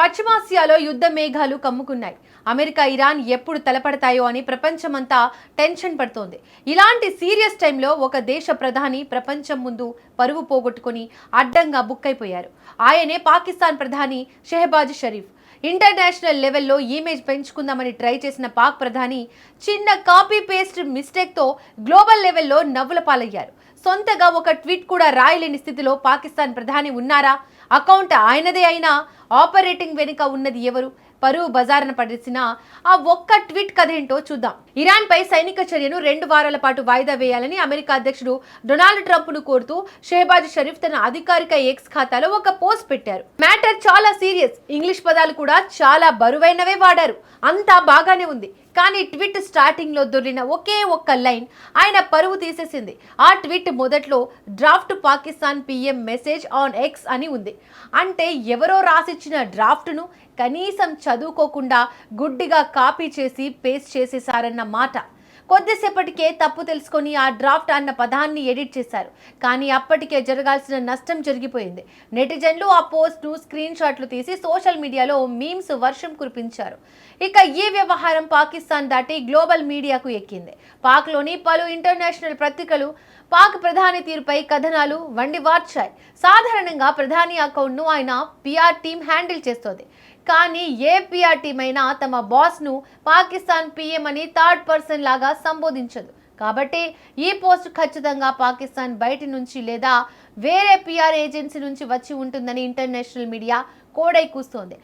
పశ్చిమాసియాలో యుద్ధ మేఘాలు కమ్ముకున్నాయి. అమెరికా ఇరాన్ ఎప్పుడు తలపడతాయో అని ప్రపంచమంతా టెన్షన్ పడుతోంది. ఇలాంటి సీరియస్ టైంలో ఒక దేశ ప్రధాని ప్రపంచం ముందు పరువు పోగొట్టుకుని అడ్డంగా బుక్కైపోయారు. ఆయనే పాకిస్తాన్ ప్రధాని షెహబాజ్ షరీఫ్. ఇంటర్నేషనల్ లెవెల్లో ఇమేజ్ పెంచుకుందామని ట్రై చేసిన పాక్ ప్రధాని చిన్న కాపీ పేస్ట్ మిస్టేక్తో గ్లోబల్ లెవెల్లో నవ్వుల పాలయ్యారు. సొంతగా ఒక ట్వీట్ కూడా రాయలేని స్థితిలో పాకిస్తాన్ ప్రధాని ఉన్నారా? అకౌంట్ ఆయనదే అయినా ఆపరేటింగ్ వెనుక ఉన్నది ఎవరు? పరువు బజారున పడేసిన ఆ ఒక్క ట్వీట్ కథ ఏంటో చూద్దాం. ఇరాన్ పై సైనిక చర్యను 2 వారాల పాటు వాయిదా వేయాలని అమెరికా అధ్యక్షుడు డొనాల్డ్ ట్రంప్ ను కోరుతూ షెహబాజ్ షరీఫ్ తన అధికారిక ఎక్స్ ఖాతాలో ఒక పోస్ట్ పెట్టారు. మ్యాటర్ చాలా సీరియస్, ఇంగ్లీష్ పదాలు కూడా చాలా బరువైనవే వాడారు. అంతా బాగానే ఉంది, కానీ ట్వీట్ స్టార్టింగ్ లో దొర్లిన ఒకే ఒక్క లైన్ ఆయన పరువు తీసేసింది. ఆ ట్వీట్ మొదట్లో draft Pakistan PM message on X అని ఉంది. అంటే ఎవరో రాసిచ్చిన డ్రాఫ్ట్ను కనీసం చదువుకోకుండా గుడ్డిగా కాపీ చేసి పేస్ట్ చేసేసారన్న మాట. కొద్దిసేపటికే తప్పు తెలుసుకొని ఆ డ్రాఫ్ట్ అన్న పదాన్ని ఎడిట్ చేశారు. కానీ అప్పటికే జరగాల్సిన నష్టం జరిగిపోయింది. నెటిజన్లు ఆ పోస్ట్ను స్క్రీన్ షాట్లు తీసి సోషల్ మీడియాలో మీమ్స్ వర్షం కురిపించారు. ఇక ఈ వ్యవహారం పాకిస్తాన్ దాటి గ్లోబల్ మీడియాకు ఎక్కింది. పాక్లోని పలు ఇంటర్నేషనల్ పత్రికలు పాక్ ప్రధాని తీరుపై కథనాలు వండివార్చాయి. సాధారణంగా ప్రధాని అకౌంట్ను ఆయన పిఆర్ టీం హ్యాండిల్ చేస్తోంది. కానీ ఏ పిఆర్ టీం అయినా తమ బాస్ను పాకిస్తాన్ పీఎం అని థర్డ్ పర్సన్ లాగా సంబోధించదు. కాబట్టి ఈ పోస్ట్ ఖచ్చితంగా పాకిస్తాన్ బయటి నుంచి లేదా వేరే పిఆర్ ఏజెన్సీ నుంచి వచ్చి ఉంటుందని ఇంటర్నేషనల్ మీడియా కోడై కూస్తోంది.